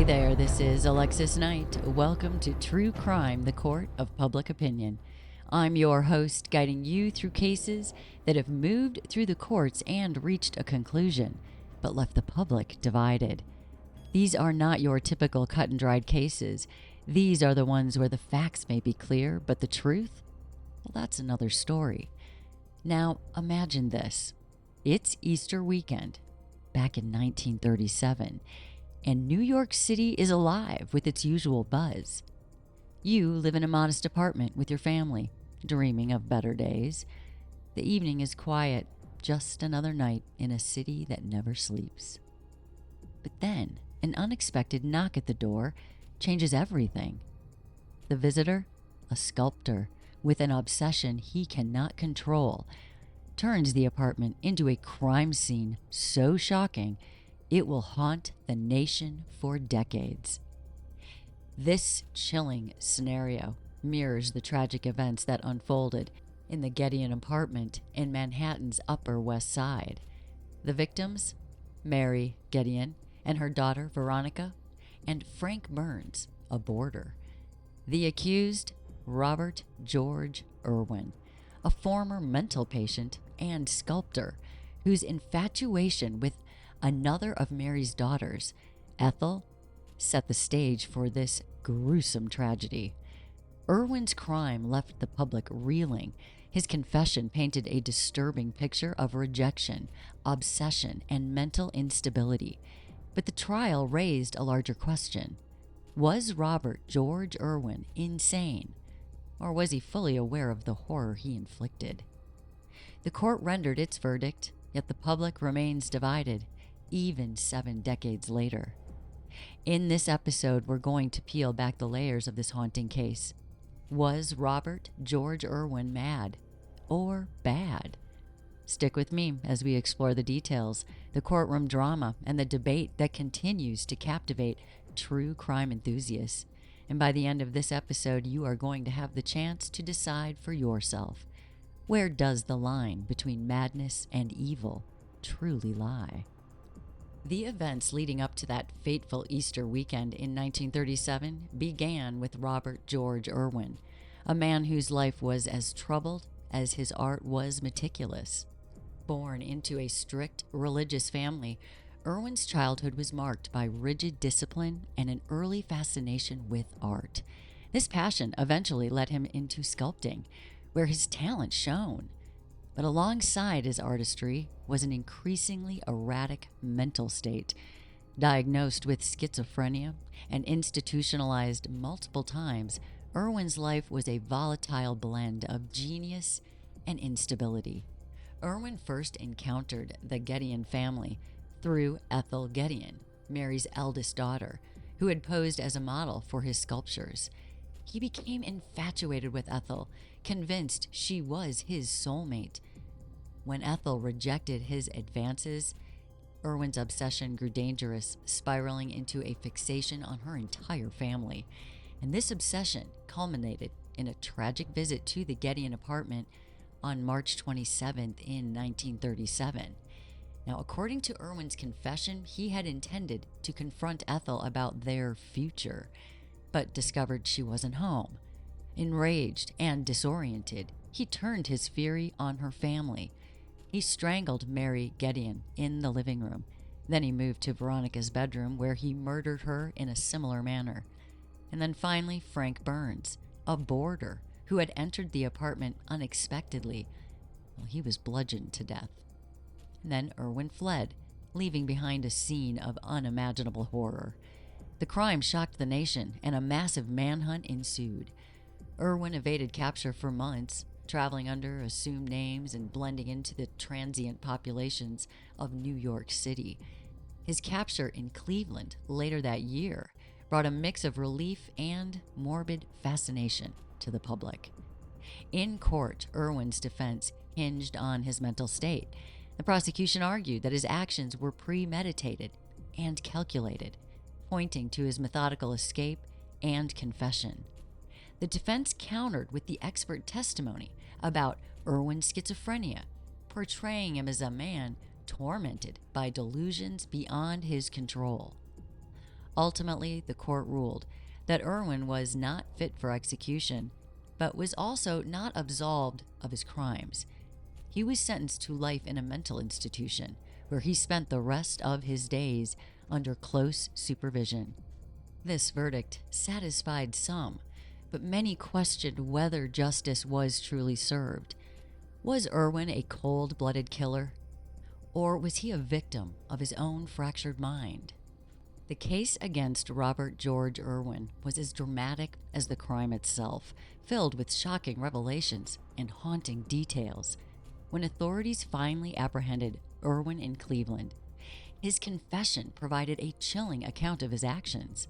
there, this is Alexis Knight. Welcome to True Crime, the Court of Public Opinion. I'm your host, guiding you through cases that have moved through the courts and reached a conclusion, but left the public divided. These are not your typical cut and dried cases. These are the ones where the facts may be clear, but the truth? Well, that's another story. Now, imagine this. It's Easter weekend, back in 1937, and New York City is alive with its usual buzz. You live in a modest apartment with your family, dreaming of better days. The evening is quiet, just another night in a city that never sleeps. But then, an unexpected knock at the door changes everything. The visitor, a sculptor with an obsession he cannot control, turns the apartment into a crime scene so shocking it will haunt the nation for decades. This chilling scenario mirrors the tragic events that unfolded in the Gedeon apartment in Manhattan's Upper West Side. The victims? Mary Gedeon and her daughter Veronica, and Frank Burns, a boarder. The accused? Robert George Irwin, a former mental patient and sculptor whose infatuation with another of Mary's daughters, Ethel, set the stage for this gruesome tragedy. Irwin's crime left the public reeling. His confession painted a disturbing picture of rejection, obsession, and mental instability. But the trial raised a larger question. Was Robert George Irwin insane, or was he fully aware of the horror he inflicted? The court rendered its verdict, yet the public remains divided, even 7 decades later. In this episode, we're going to peel back the layers of this haunting case. Was Robert George Irwin mad or bad? Stick with me as we explore the details, the courtroom drama, and the debate that continues to captivate true crime enthusiasts. And by the end of this episode, you are going to have the chance to decide for yourself. Where does the line between madness and evil truly lie? The events leading up to that fateful Easter weekend in 1937 began with Robert George Irwin, a man whose life was as troubled as his art was meticulous. Born into a strict religious family, Irwin's childhood was marked by rigid discipline and an early fascination with art. This passion eventually led him into sculpting, where his talent shone. But alongside his artistry was an increasingly erratic mental state. Diagnosed with schizophrenia and institutionalized multiple times, Irwin's life was a volatile blend of genius and instability. Irwin first encountered the Gedeon family through Ethel Gedeon, Mary's eldest daughter, who had posed as a model for his sculptures. He became infatuated with Ethel, convinced she was his soulmate. When Ethel rejected his advances, Irwin's obsession grew dangerous, spiraling into a fixation on her entire family. And this obsession culminated in a tragic visit to the Gedeon apartment on March 27th in 1937. Now, according to Irwin's confession, he had intended to confront Ethel about their future, but discovered she wasn't home. Enraged and disoriented, he turned his fury on her family. He strangled Mary Gedeon in the living room. Then he moved to Veronica's bedroom, where he murdered her in a similar manner. And then finally, Frank Burns, a boarder who had entered the apartment unexpectedly. Well, he was bludgeoned to death. And then Irwin fled, leaving behind a scene of unimaginable horror. The crime shocked the nation, and a massive manhunt ensued. Irwin evaded capture for months, traveling under assumed names and blending into the transient populations of New York City. His capture in Cleveland later that year brought a mix of relief and morbid fascination to the public. In court, Irwin's defense hinged on his mental state. The prosecution argued that his actions were premeditated and calculated, pointing to his methodical escape and confession. The defense countered with the expert testimony about Irwin's schizophrenia, portraying him as a man tormented by delusions beyond his control. Ultimately, the court ruled that Irwin was not fit for execution, but was also not absolved of his crimes. He was sentenced to life in a mental institution, where he spent the rest of his days under close supervision. This verdict satisfied some, but many questioned whether justice was truly served. Was Irwin a cold-blooded killer, or was he a victim of his own fractured mind? The case against Robert George Irwin was as dramatic as the crime itself, filled with shocking revelations and haunting details. When authorities finally apprehended Irwin in Cleveland, his confession provided a chilling account of his actions.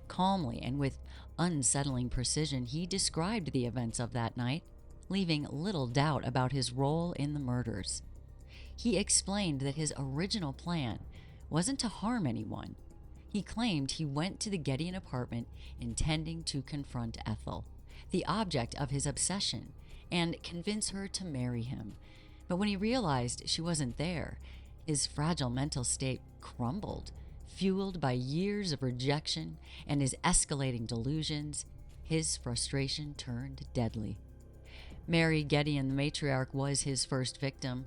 Calmly and with unsettling precision, he described the events of that night, leaving little doubt about his role in the murders. He explained that his original plan wasn't to harm anyone. He claimed he went to the Gedeon apartment intending to confront Ethel, the object of his obsession, and convince her to marry him. But when he realized she wasn't there, his fragile mental state crumbled. Fueled by years of rejection and his escalating delusions, his frustration turned deadly. Mary Gedeon, the matriarch, was his first victim.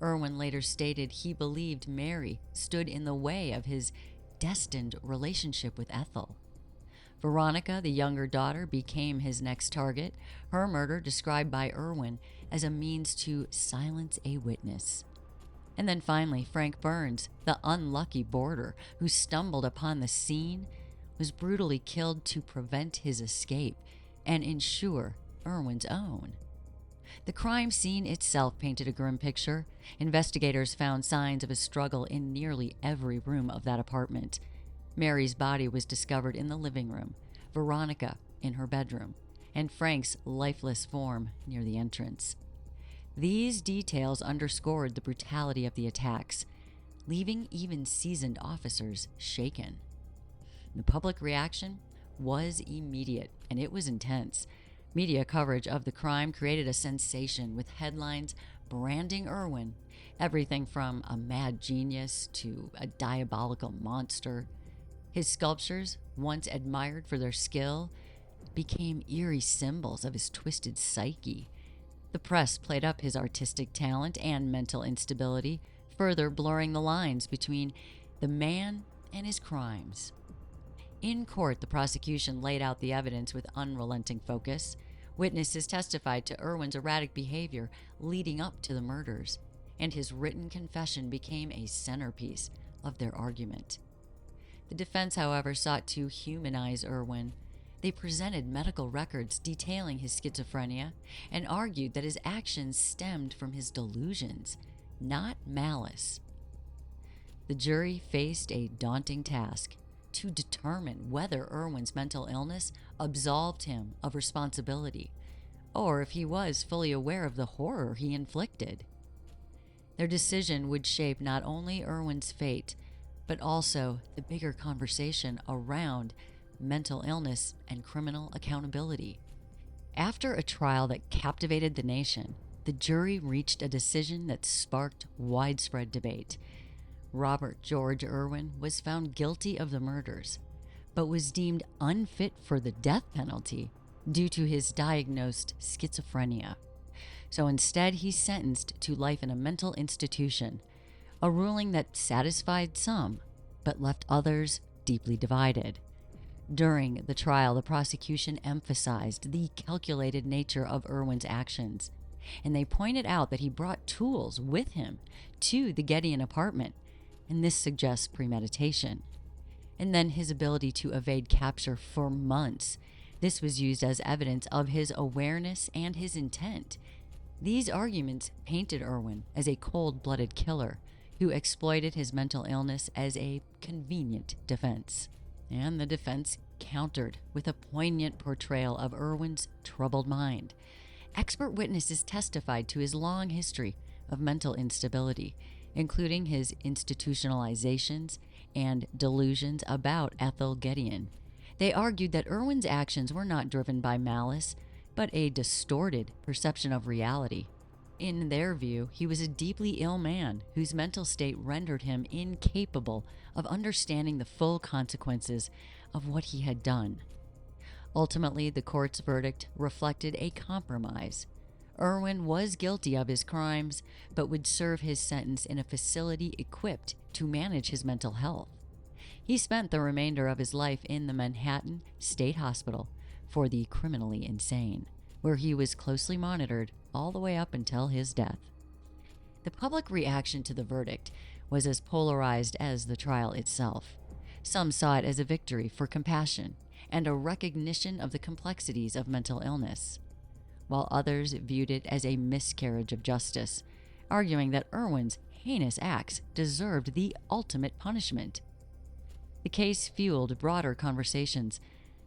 Irwin later stated he believed Mary stood in the way of his destined relationship with Ethel. Veronica, the younger daughter, became his next target, her murder described by Irwin as a means to silence a witness. And then finally, Frank Burns, the unlucky boarder who stumbled upon the scene, was brutally killed to prevent his escape and ensure Irwin's own. The crime scene itself painted a grim picture. Investigators found signs of a struggle in nearly every room of that apartment. Mary's body was discovered in the living room, Veronica in her bedroom, and Frank's lifeless form near the entrance. These details underscored the brutality of the attacks, leaving even seasoned officers shaken. The public reaction was immediate, and it was intense. Media coverage of the crime created a sensation, with headlines branding Irwin everything from a mad genius to a diabolical monster. His sculptures, once admired for their skill, became eerie symbols of his twisted psyche. The press played up his artistic talent and mental instability, further blurring the lines between the man and his crimes. In court, the prosecution laid out the evidence with unrelenting focus. Witnesses testified to Irwin's erratic behavior leading up to the murders, and his written confession became a centerpiece of their argument. The defense, however, sought to humanize Irwin. They presented medical records detailing his schizophrenia and argued that his actions stemmed from his delusions, not malice. The jury faced a daunting task: to determine whether Irwin's mental illness absolved him of responsibility, or if he was fully aware of the horror he inflicted. Their decision would shape not only Irwin's fate, but also the bigger conversation around mental illness and criminal accountability. After a trial that captivated the nation, the jury reached a decision that sparked widespread debate. Robert George Irwin was found guilty of the murders, but was deemed unfit for the death penalty due to his diagnosed schizophrenia. So instead, he's sentenced to life in a mental institution, a ruling that satisfied some, but left others deeply divided. During the trial, the prosecution emphasized the calculated nature of Irwin's actions, and they pointed out that he brought tools with him to the Gedeon apartment, and this suggests premeditation. And then his ability to evade capture for months. This was used as evidence of his awareness and his intent. These arguments painted Irwin as a cold-blooded killer who exploited his mental illness as a convenient defense. And the defense countered with a poignant portrayal of Irwin's troubled mind. Expert witnesses testified to his long history of mental instability, including his institutionalizations and delusions about Ethel Gedeon. They argued that Irwin's actions were not driven by malice, but a distorted perception of reality. In their view, he was a deeply ill man whose mental state rendered him incapable of understanding the full consequences of what he had done. Ultimately, the court's verdict reflected a compromise. Irwin was guilty of his crimes, but would serve his sentence in a facility equipped to manage his mental health. He spent the remainder of his life in the Manhattan State Hospital for the criminally insane, where he was closely monitored all the way up until his death. The public reaction to the verdict was as polarized as the trial itself. Some saw it as a victory for compassion and a recognition of the complexities of mental illness, while others viewed it as a miscarriage of justice, arguing that Irwin's heinous acts deserved the ultimate punishment. The case fueled broader conversations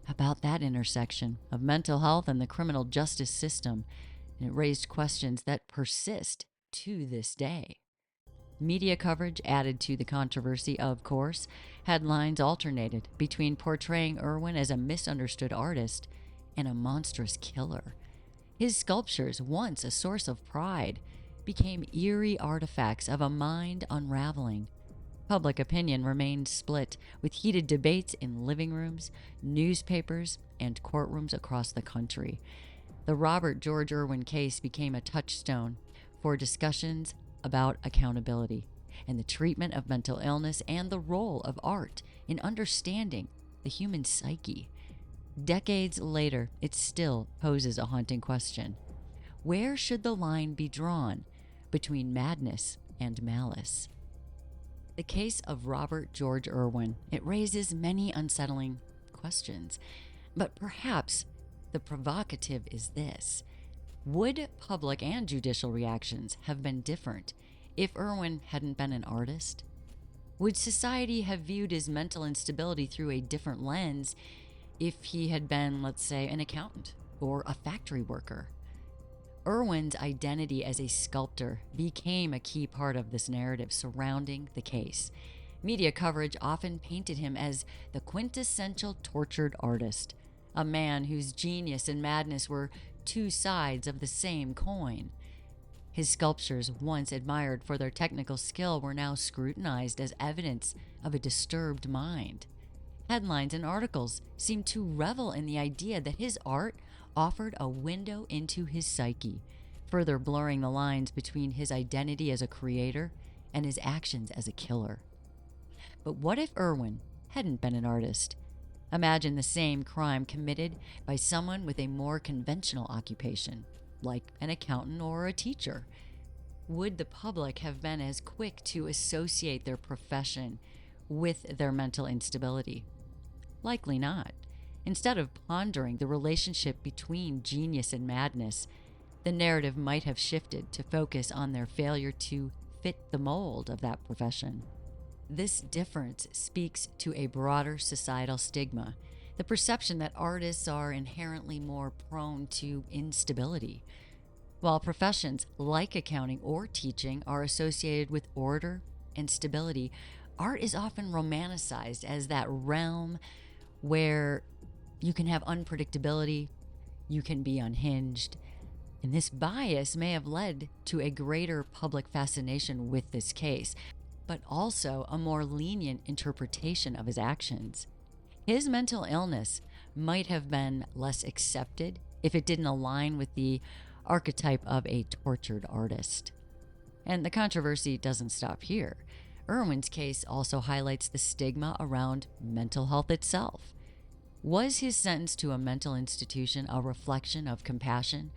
about that intersection of mental health and the criminal justice system, and it raised questions that persist to this day. Media coverage added to the controversy, of course. Headlines alternated between portraying Irwin as a misunderstood artist and a monstrous killer. His sculptures, once a source of pride, became eerie artifacts of a mind unraveling. Public opinion remained split, with heated debates in living rooms, newspapers, and courtrooms across the country. The Robert George Irwin case became a touchstone for discussions about accountability and the treatment of mental illness and the role of art in understanding the human psyche. Decades later, it still poses a haunting question. Where should the line be drawn between madness and malice? The case of Robert George Irwin, it raises many unsettling questions, but perhaps the provocative is this. Would public and judicial reactions have been different if Irwin hadn't been an artist? Would society have viewed his mental instability through a different lens if he had been, let's say, an accountant or a factory worker? Irwin's identity as a sculptor became a key part of this narrative surrounding the case. Media coverage often painted him as the quintessential tortured artist, a man whose genius and madness were two sides of the same coin. His sculptures, once admired for their technical skill, were now scrutinized as evidence of a disturbed mind. Headlines and articles seemed to revel in the idea that his art offered a window into his psyche, further blurring the lines between his identity as a creator and his actions as a killer. But what if Irwin hadn't been an artist? Imagine the same crime committed by someone with a more conventional occupation, like an accountant or a teacher. Would the public have been as quick to associate their profession with their mental instability? Likely not. Instead of pondering the relationship between genius and madness, the narrative might have shifted to focus on their failure to fit the mold of that profession. This difference speaks to a broader societal stigma, the perception that artists are inherently more prone to instability. While professions like accounting or teaching are associated with order and stability, art is often romanticized as that realm where you can have unpredictability, you can be unhinged, and this bias may have led to a greater public fascination with this case, but also a more lenient interpretation of his actions. His mental illness might have been less accepted if it didn't align with the archetype of a tortured artist. And the controversy doesn't stop here. Irwin's case also highlights the stigma around mental health itself. Was his sentence to a mental institution a reflection of compassion,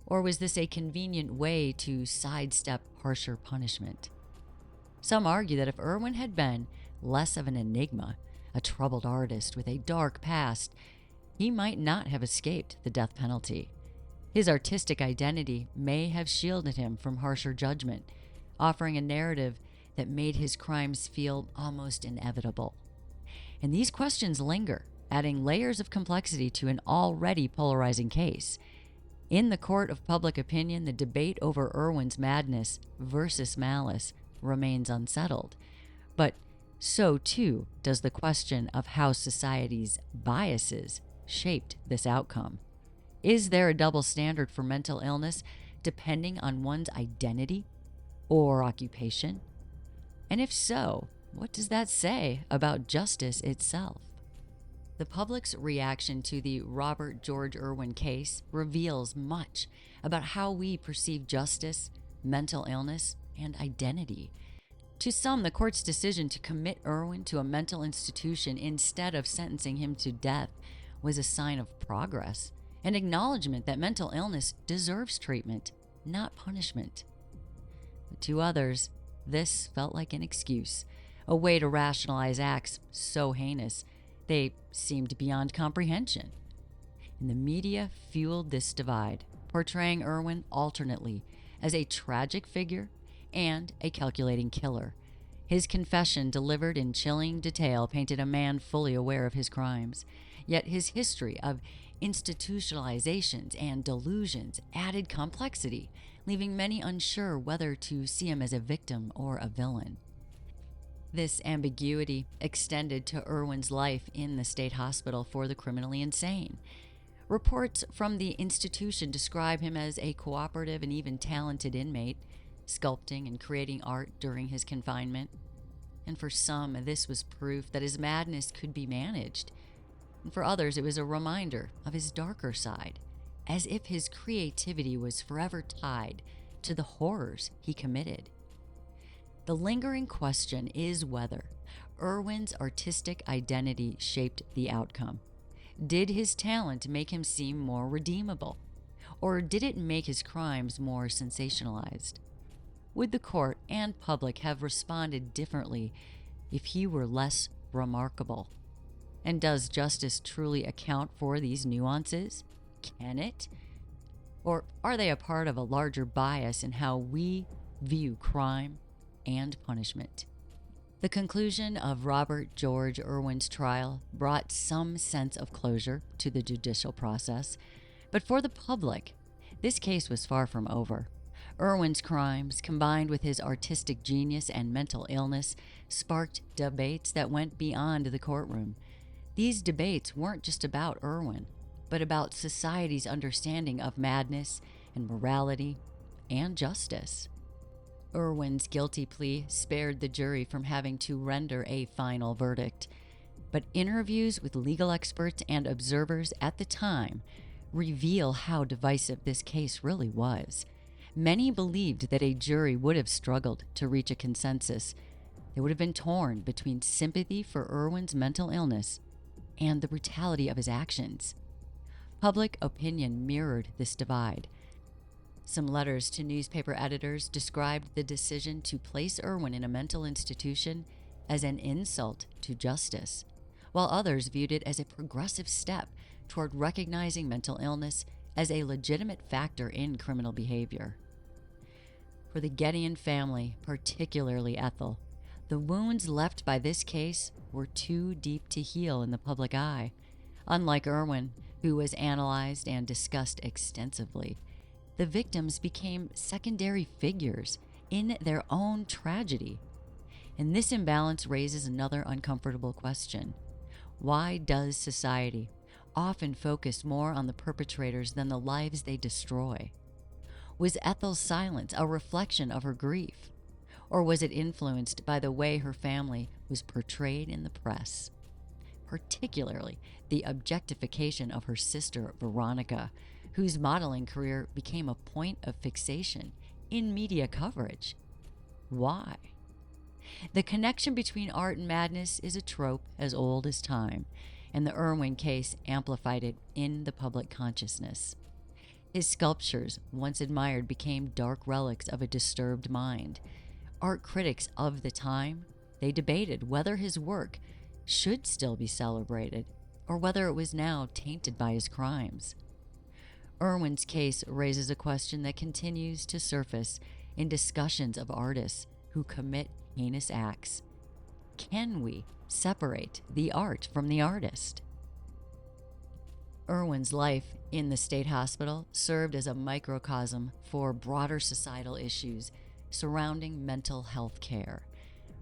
or was this a convenient way to sidestep harsher punishment? Some argue that if Irwin had been less of an enigma, a troubled artist with a dark past, he might not have escaped the death penalty. His artistic identity may have shielded him from harsher judgment, offering a narrative that made his crimes feel almost inevitable. And these questions linger, adding layers of complexity to an already polarizing case. In the court of public opinion, the debate over Irwin's madness versus malice remains unsettled. But so too does the question of how society's biases shaped this outcome. Is there a double standard for mental illness depending on one's identity or occupation? And if so, what does that say about justice itself? The public's reaction to the Robert George Irwin case reveals much about how we perceive justice, mental illness, and identity. To some, the court's decision to commit Irwin to a mental institution instead of sentencing him to death was a sign of progress, an acknowledgement that mental illness deserves treatment, not punishment. But to others, this felt like an excuse, a way to rationalize acts so heinous they seemed beyond comprehension. And the media fueled this divide, portraying Irwin alternately as a tragic figure and a calculating killer. His confession, delivered in chilling detail, painted a man fully aware of his crimes. Yet his history of institutionalizations and delusions added complexity, leaving many unsure whether to see him as a victim or a villain. This ambiguity extended to Irwin's life in the state hospital for the criminally insane. Reports from the institution describe him as a cooperative and even talented inmate, sculpting and creating art during his confinement. And for some, this was proof that his madness could be managed. And for others, it was a reminder of his darker side, as if his creativity was forever tied to the horrors he committed. The lingering question is whether Irwin's artistic identity shaped the outcome. Did his talent make him seem more redeemable? Or did it make his crimes more sensationalized? Would the court and public have responded differently if he were less remarkable? And does justice truly account for these nuances? Can it? Or are they a part of a larger bias in how we view crime and punishment? The conclusion of Robert George Irwin's trial brought some sense of closure to the judicial process, but for the public, this case was far from over. Irwin's crimes, combined with his artistic genius and mental illness, sparked debates that went beyond the courtroom. These debates weren't just about Irwin, but about society's understanding of madness and morality and justice. Irwin's guilty plea spared the jury from having to render a final verdict, but interviews with legal experts and observers at the time reveal how divisive this case really was. Many believed that a jury would have struggled to reach a consensus. They would have been torn between sympathy for Irwin's mental illness and the brutality of his actions. Public opinion mirrored this divide. Some letters to newspaper editors described the decision to place Irwin in a mental institution as an insult to justice, while others viewed it as a progressive step toward recognizing mental illness as a legitimate factor in criminal behavior. For the Gedeon family, particularly Ethel, the wounds left by this case were too deep to heal in the public eye. Unlike Irwin, who was analyzed and discussed extensively, the victims became secondary figures in their own tragedy. And this imbalance raises another uncomfortable question. Why does society often focus more on the perpetrators than the lives they destroy? Was Ethel's silence a reflection of her grief? Or was it influenced by the way her family was portrayed in the press? Particularly the objectification of her sister, Veronica, whose modeling career became a point of fixation in media coverage. Why? The connection between art and madness is a trope as old as time, and the Irwin case amplified it in the public consciousness. His sculptures, once admired, became dark relics of a disturbed mind. Art critics of the time, they debated whether his work should still be celebrated or whether it was now tainted by his crimes. Irwin's case raises a question that continues to surface in discussions of artists who commit heinous acts. Can we separate the art from the artist? Irwin's life in the state hospital served as a microcosm for broader societal issues surrounding mental health care.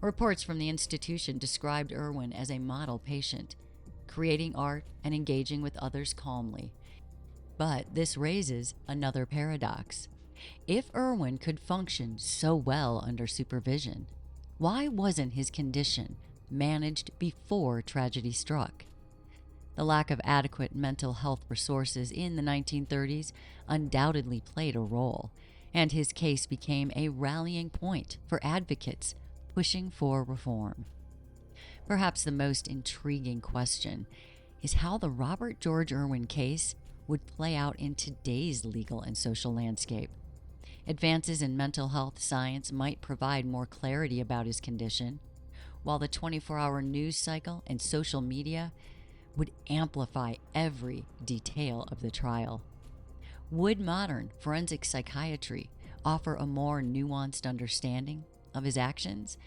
Reports from the institution described Irwin as a model patient, creating art and engaging with others calmly. But this raises another paradox. If Irwin could function so well under supervision, why wasn't his condition managed before tragedy struck? The lack of adequate mental health resources in the 1930s undoubtedly played a role, and his case became a rallying point for advocates pushing for reform. Perhaps the most intriguing question is how the Robert George Irwin case would play out in today's legal and social landscape. Advances in mental health science might provide more clarity about his condition, while the 24-hour news cycle and social media would amplify every detail of the trial. Would modern forensic psychiatry offer a more nuanced understanding of his actions,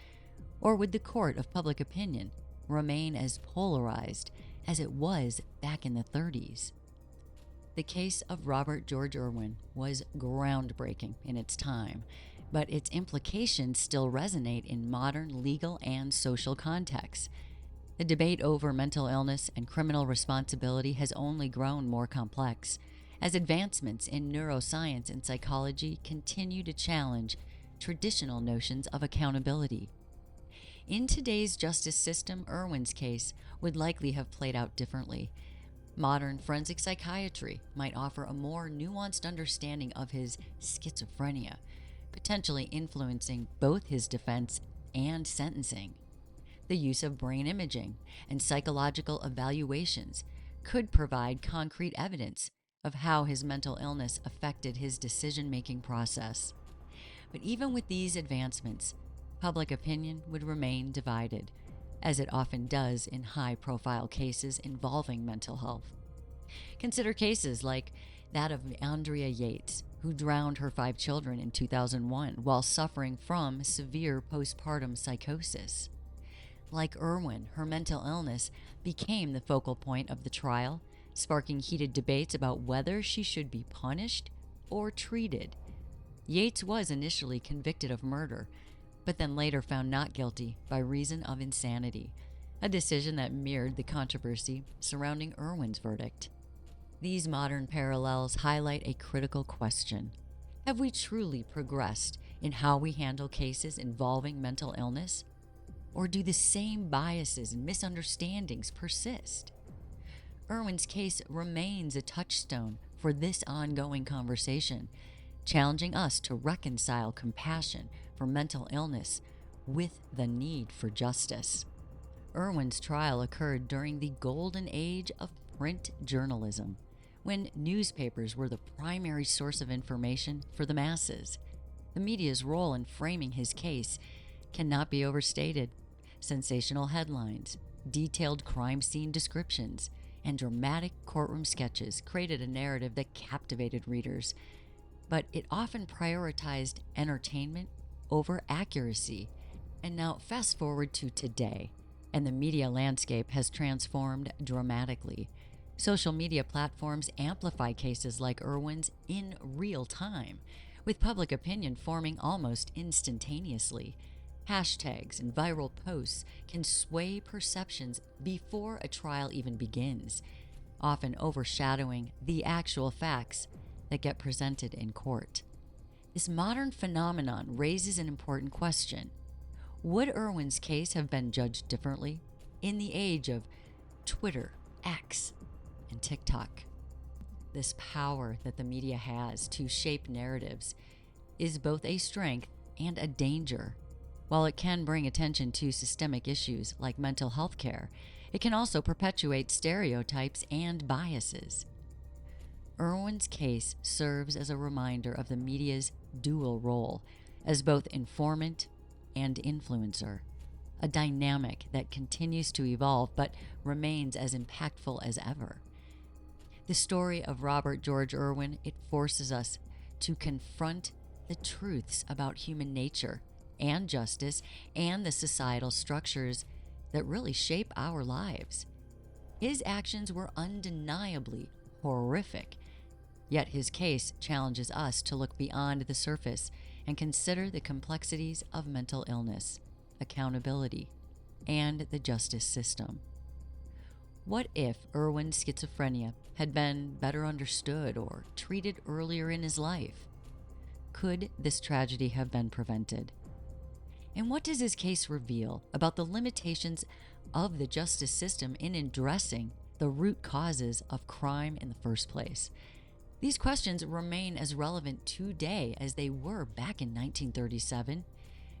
or would the court of public opinion remain as polarized as it was back in the 30s? The case of Robert George Irwin was groundbreaking in its time, but its implications still resonate in modern legal and social contexts. The debate over mental illness and criminal responsibility has only grown more complex as advancements in neuroscience and psychology continue to challenge traditional notions of accountability. In today's justice system, Irwin's case would likely have played out differently. Modern forensic psychiatry might offer a more nuanced understanding of his schizophrenia, potentially influencing both his defense and sentencing. The use of brain imaging and psychological evaluations could provide concrete evidence of how his mental illness affected his decision-making process. But even with these advancements, public opinion would remain divided, as it often does in high-profile cases involving mental health. Consider cases like that of Andrea Yates, who drowned her 5 children in 2001 while suffering from severe postpartum psychosis. Like Irwin, her mental illness became the focal point of the trial, sparking heated debates about whether she should be punished or treated. Yates was initially convicted of murder, but then later found not guilty by reason of insanity, a decision that mirrored the controversy surrounding Irwin's verdict. These modern parallels highlight a critical question. Have we truly progressed in how we handle cases involving mental illness? Or do the same biases and misunderstandings persist? Irwin's case remains a touchstone for this ongoing conversation, challenging us to reconcile compassion for mental illness with the need for justice. Irwin's trial occurred during the golden age of print journalism, when newspapers were the primary source of information for the masses. The media's role in framing his case cannot be overstated. Sensational headlines, detailed crime scene descriptions, and dramatic courtroom sketches created a narrative that captivated readers, but it often prioritized entertainment over accuracy. And now fast forward to today, and the media landscape has transformed dramatically. Social media platforms amplify cases like Irwin's in real time, with public opinion forming almost instantaneously. Hashtags and viral posts can sway perceptions before a trial even begins, often overshadowing the actual facts that get presented in court. This modern phenomenon raises an important question. Would Irwin's case have been judged differently in the age of Twitter, X, and TikTok? This power that the media has to shape narratives is both a strength and a danger. While it can bring attention to systemic issues like mental health care, it can also perpetuate stereotypes and biases. Irwin's case serves as a reminder of the media's dual role as both informant and influencer, a dynamic that continues to evolve but remains as impactful as ever. The story of Robert George Irwin, it forces us to confront the truths about human nature and justice and the societal structures that really shape our lives. His actions were undeniably horrific, yet his case challenges us to look beyond the surface and consider the complexities of mental illness, accountability, and the justice system. What if Irwin's schizophrenia had been better understood or treated earlier in his life? could this tragedy have been prevented? And what does his case reveal about the limitations of the justice system in addressing the root causes of crime in the first place? These questions remain as relevant today as they were back in 1937,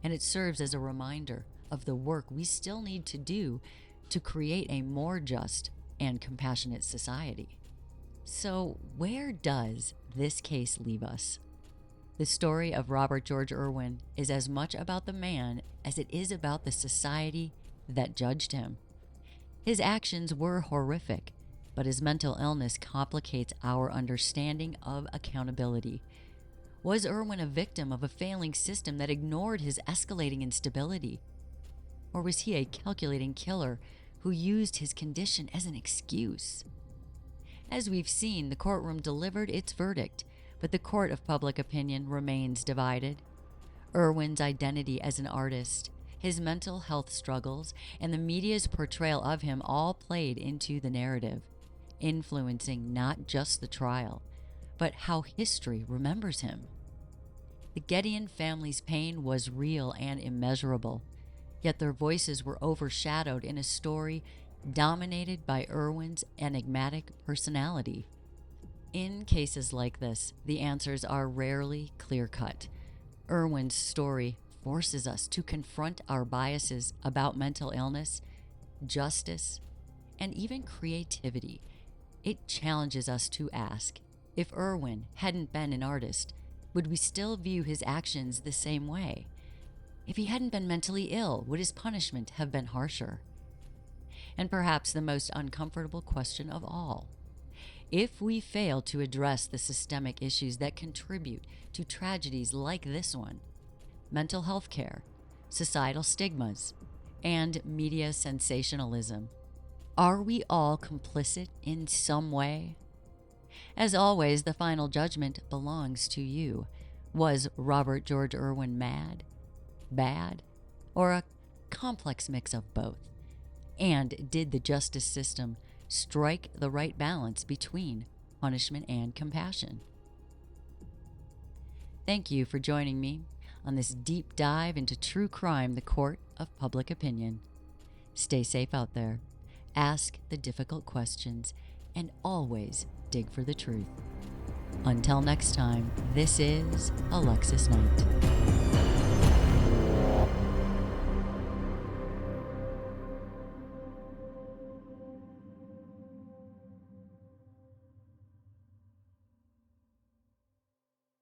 and it serves as a reminder of the work we still need to do to create a more just and compassionate society. So, where does this case leave us? The story of Robert George Irwin is as much about the man as it is about the society that judged him. His actions were horrific, but his mental illness complicates our understanding of accountability. Was Irwin a victim of a failing system that ignored his escalating instability? Or was he a calculating killer who used his condition as an excuse? As we've seen, the courtroom delivered its verdict, but the court of public opinion remains divided. Irwin's identity as an artist, his mental health struggles, and the media's portrayal of him all played into the narrative, influencing not just the trial, but how history remembers him. The Gedeon family's pain was real and immeasurable, yet their voices were overshadowed in a story dominated by Irwin's enigmatic personality. In cases like this, the answers are rarely clear-cut. Irwin's story forces us to confront our biases about mental illness, justice, and even creativity. It challenges us to ask, if Irwin hadn't been an artist, would we still view his actions the same way? If he hadn't been mentally ill, would his punishment have been harsher? And perhaps the most uncomfortable question of all, if we fail to address the systemic issues that contribute to tragedies like this one, mental health care, societal stigmas, and media sensationalism, are we all complicit in some way? As always, the final judgment belongs to you. Was Robert George Irwin mad, bad, or a complex mix of both? And did the justice system strike the right balance between punishment and compassion? Thank you for joining me on this deep dive into true crime, the court of public opinion. Stay safe out there, ask the difficult questions, and always dig for the truth. Until next time, this is Alexis Knight.